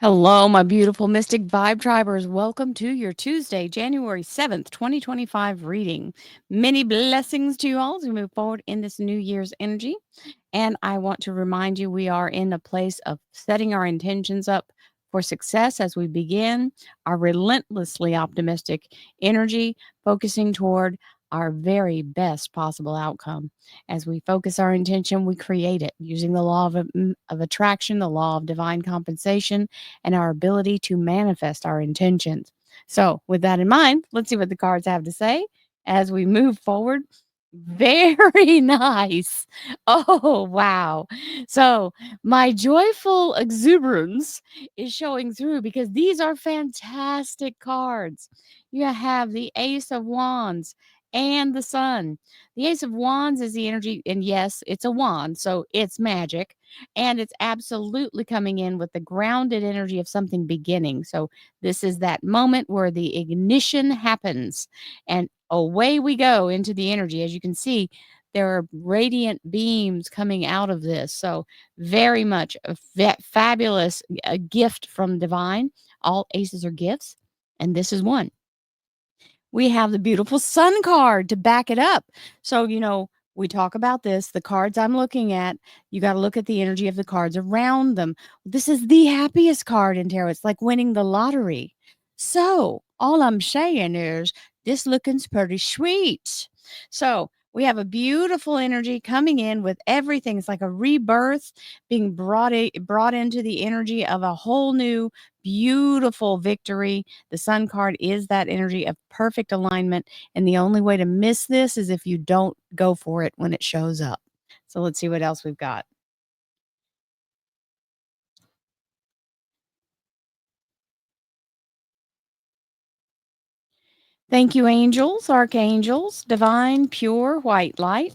Hello, my beautiful Mystic Vibe Tribers. Welcome to your Tuesday, January 7th, 2025 reading. Many blessings to you all as we move forward in this new year's energy. And I want to remind you we are in a place of setting our intentions up for success as we begin our relentlessly optimistic energy, focusing toward our very best possible outcome. As we focus our intention, we create it using the law of attraction, the law of divine compensation, and our ability to manifest our intentions. So, with that in mind, let's see what the cards have to say as we move forward. Very nice. Oh, wow. So, my joyful exuberance is showing through because these are fantastic cards. You have the Ace of Wands and the Sun. The Ace of Wands is the energy, and yes, it's a wand, so it's magic. And it's absolutely coming in with the grounded energy of something beginning. So, this is that moment where the ignition happens. And away we go into the energy. As you can see, there are radiant beams coming out of this. So, very much a fabulous gift from divine. All aces are gifts, and this is one. We have the beautiful sun card to back it up. So, we talk about this. The cards I'm looking at, you got to look at the energy of the cards around them. This is the happiest card in tarot. It's like winning the lottery. So, all I'm saying is this looking's pretty sweet. So, we have a beautiful energy coming in with everything. It's like a rebirth being brought into the energy of a whole new beautiful victory. The sun card is that energy of perfect alignment. And the only way to miss this is if you don't go for it when it shows up. So let's see what else we've got. Thank you, angels, archangels, divine, pure, white light.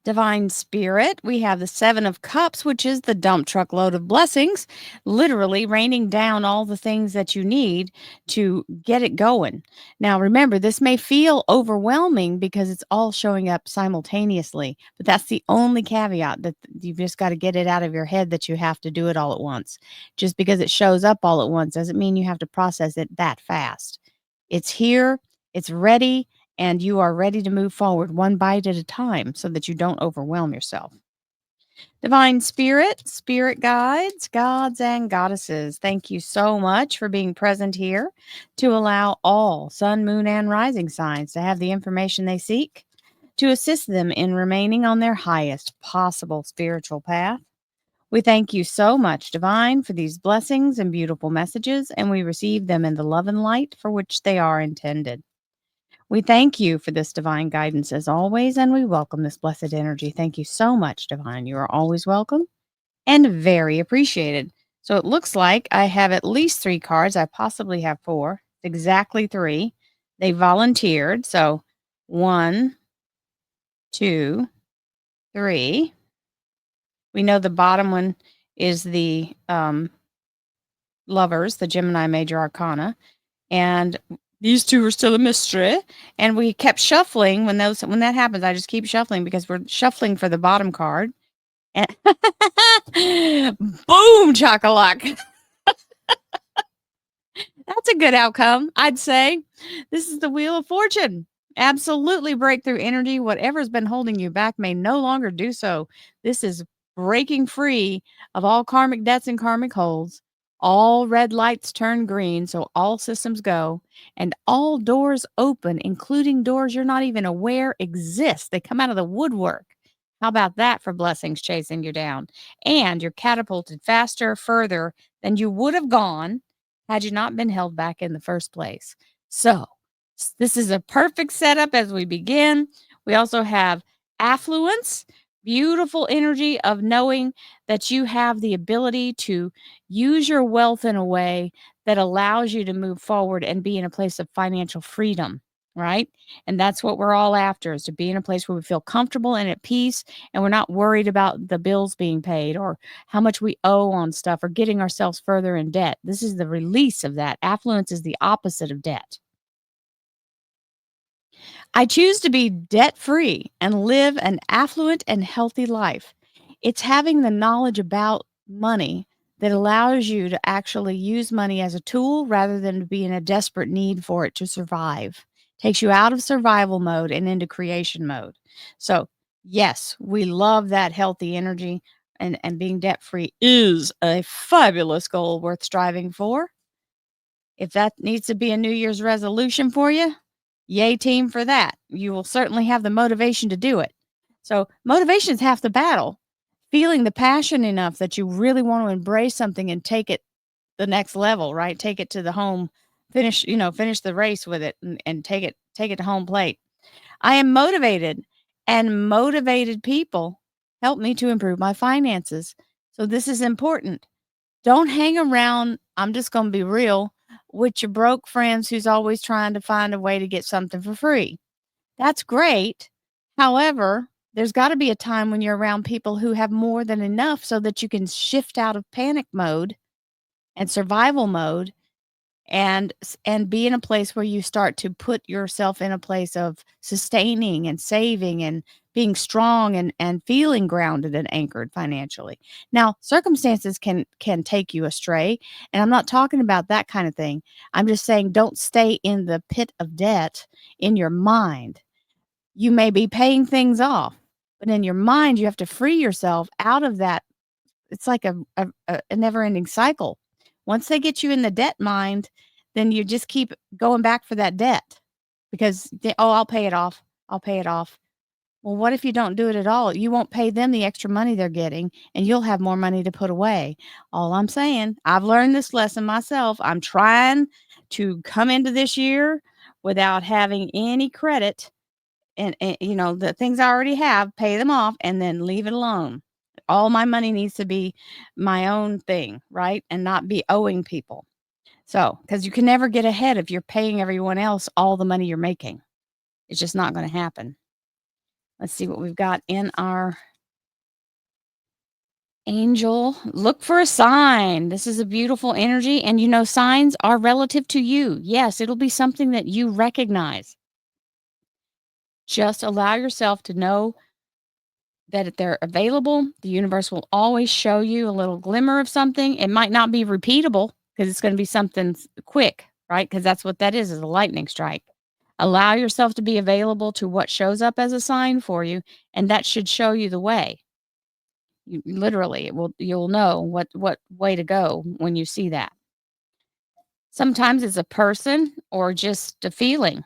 Divine Spirit, we have the Seven of Cups, which is the dump truck load of blessings, literally raining down all the things that you need to get it going. Now, remember, this may feel overwhelming because it's all showing up simultaneously, but that's the only caveat that you've just got to get it out of your head that you have to do it all at once. Just because it shows up all at once doesn't mean you have to process it that fast. It's here, it's ready, and you are ready to move forward one bite at a time so that you don't overwhelm yourself. Divine Spirit, Spirit Guides, Gods, and Goddesses, thank you so much for being present here to allow all sun, moon, and rising signs to have the information they seek to assist them in remaining on their highest possible spiritual path. We thank you so much, Divine, for these blessings and beautiful messages, and we receive them in the love and light for which they are intended. We thank you for this divine guidance as always, and we welcome this blessed energy. Thank you so much, Divine. You are always welcome and very appreciated. So it looks like I have at least 3 cards. I possibly have 4, exactly 3. They volunteered. So 1, 2, 3. We know the bottom one is the Lovers, the Gemini Major Arcana. And these 2 are still a mystery, and we kept shuffling when that happens. I just keep shuffling because we're shuffling for the bottom card. And boom, chock-a-lock. That's a good outcome, I'd say. This is the Wheel of Fortune. Absolutely breakthrough energy. Whatever's been holding you back may no longer do so. This is breaking free of all karmic debts and karmic holds. All red lights turn green, so all systems go, and all doors open, including doors you're not even aware exist. They come out of the woodwork. How about that for blessings chasing you down? And you're catapulted faster, further than you would have gone had you not been held back in the first place. So, this is a perfect setup as we begin. We also have affluence, beautiful energy of knowing that you have the ability to use your wealth in a way that allows you to move forward and be in a place of financial freedom, right? And that's what we're all after, is to be in a place where we feel comfortable and at peace, and we're not worried about the bills being paid or how much we owe on stuff or getting ourselves further in debt. This is the release of that. Affluence is the opposite of debt. I choose to be debt free and live an affluent and healthy life. It's having the knowledge about money that allows you to actually use money as a tool rather than to be in a desperate need for it to survive. Takes you out of survival mode and into creation mode. So, yes, we love that healthy energy, and being debt free is a fabulous goal worth striving for. If that needs to be a New Year's resolution for you, yay, team, for that. You will certainly have the motivation to do it. So, motivation is half the battle. Feeling the passion enough that you really want to embrace something and take it the next level, right? Take it to the home, finish the race with it, and take it to home plate. I am motivated, and motivated people help me to improve my finances. So, this is important. Don't hang around, I'm just gonna be real, with your broke friends who's always trying to find a way to get something for free. That's great. However, there's gotta be a time when you're around people who have more than enough so that you can shift out of panic mode and survival mode and be in a place where you start to put yourself in a place of sustaining and saving and being strong and feeling grounded and anchored financially. Now, circumstances can take you astray, and I'm not talking about that kind of thing. I'm just saying don't stay in the pit of debt in your mind. You may be paying things off, but in your mind you have to free yourself out of that. It's like a never-ending cycle. Once they get you in the debt mind, then you just keep going back for that debt because "Oh, I'll pay it off. I'll pay it off." Well, what if you don't do it at all? You won't pay them the extra money they're getting, and you'll have more money to put away. All I'm saying, I've learned this lesson myself. I'm trying to come into this year without having any credit and the things I already have, pay them off and then leave it alone. All my money needs to be my own thing, right? And not be owing people. So, because you can never get ahead if you're paying everyone else all the money you're making. It's just not going to happen. Let's see what we've got in our angel. Look for a sign. This is a beautiful energy. And signs are relative to you. Yes, it'll be something that you recognize. Just allow yourself to know that if they're available, the universe will always show you a little glimmer of something. It might not be repeatable because it's going to be something quick, right? Because that's what that is a lightning strike. Allow yourself to be available to what shows up as a sign for you, and that should show you the way. Literally, you'll know what way to go when you see that. Sometimes it's a person or just a feeling.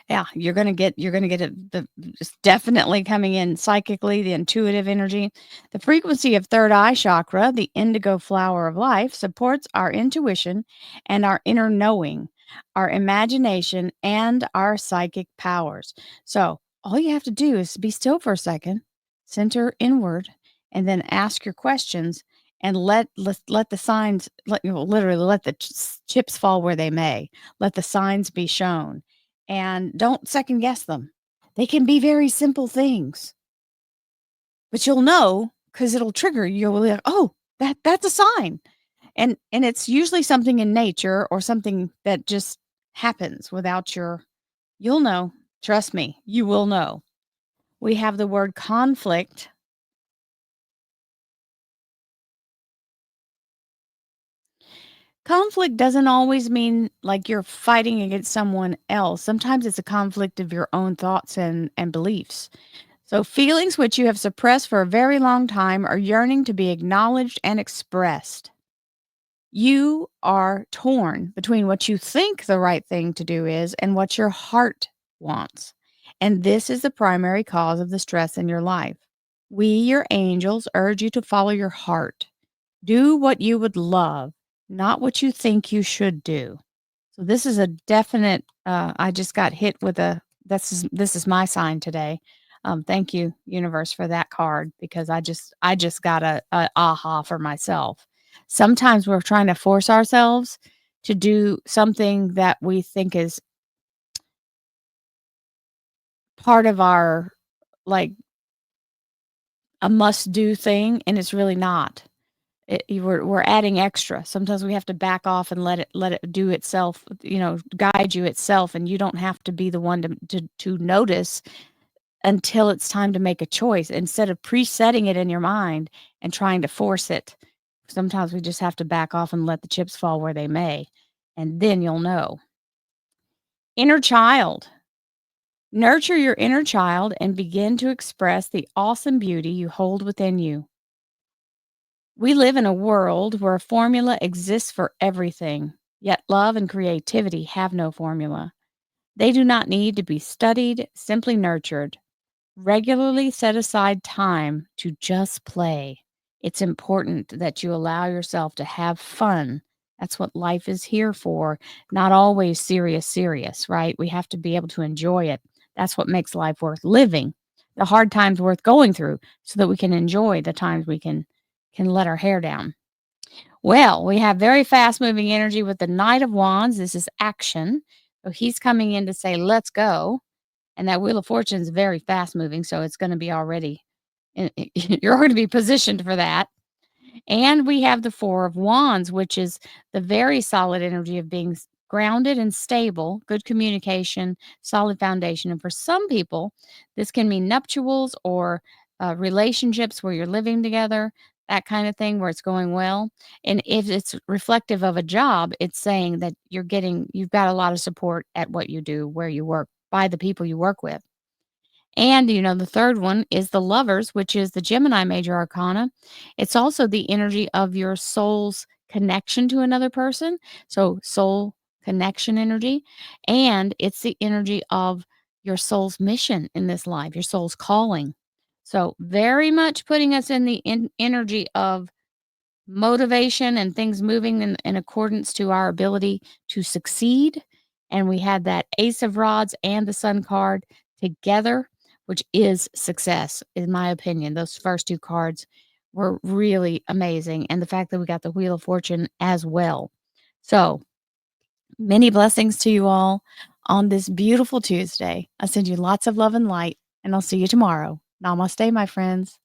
Yeah, you're gonna get it. It's definitely coming in psychically, the intuitive energy. The frequency of third eye chakra, the indigo flower of life, supports our intuition and our inner knowing, our imagination, and our psychic powers. So all you have to do is be still for a second, center inward, and then ask your questions and let the signs literally let the chips fall where they may. Let the signs be shown and don't second guess them. They can be very simple things, but you'll know because it'll trigger you. You'll be like, "Oh, that's a sign." And it's usually something in nature or something that just happens without you'll know. Trust me, you will know. We have the word conflict. Conflict doesn't always mean like you're fighting against someone else. Sometimes it's a conflict of your own thoughts and beliefs. So, feelings which you have suppressed for a very long time are yearning to be acknowledged and expressed. You are torn between what you think the right thing to do is and what your heart wants. And this is the primary cause of the stress in your life. We, your angels, urge you to follow your heart. Do what you would love, not what you think you should do. So this is a definite. I just got hit with a. This is my sign today. Thank you, universe, for that card because I just got a aha for myself. Sometimes we're trying to force ourselves to do something that we think is part of our like a must do thing, and it's really not. We're adding extra. Sometimes we have to back off and let it do itself, guide you itself, and you don't have to be the one to notice until it's time to make a choice instead of presetting it in your mind and trying to force it. Sometimes we just have to back off and let the chips fall where they may, and then you'll know. Inner child. Nurture your inner child and begin to express the awesome beauty you hold within you. We live in a world where a formula exists for everything, yet love and creativity have no formula. They do not need to be studied, simply nurtured. Regularly set aside time to just play. It's important that you allow yourself to have fun. That's what life is here for. Not always serious, serious, right? We have to be able to enjoy it. That's what makes life worth living. The hard times worth going through so that we can enjoy the times we can let our hair down. Well, we have very fast moving energy with the Knight of Wands. This is action. So he's coming in to say, let's go. And that Wheel of Fortune is very fast moving, so it's gonna be already you're going to be positioned for that. And we have the Four of Wands, which is the very solid energy of being grounded and stable, good communication, solid foundation. And for some people, this can mean nuptials or relationships where you're living together, that kind of thing, where it's going well. And if it's reflective of a job, it's saying that you've got a lot of support at what you do, where you work, by the people you work with. And, the third one is the Lovers, which is the Gemini major arcana. It's also the energy of your soul's connection to another person. So, soul connection energy. And it's the energy of your soul's mission in this life, your soul's calling. So, very much putting us in the energy of motivation and things moving in accordance to our ability to succeed. And we had that Ace of Rods and the Sun card together, which is success, in my opinion. Those first two cards were really amazing. And the fact that we got the Wheel of Fortune as well. So, many blessings to you all on this beautiful Tuesday. I send you lots of love and light, and I'll see you tomorrow. Namaste, my friends.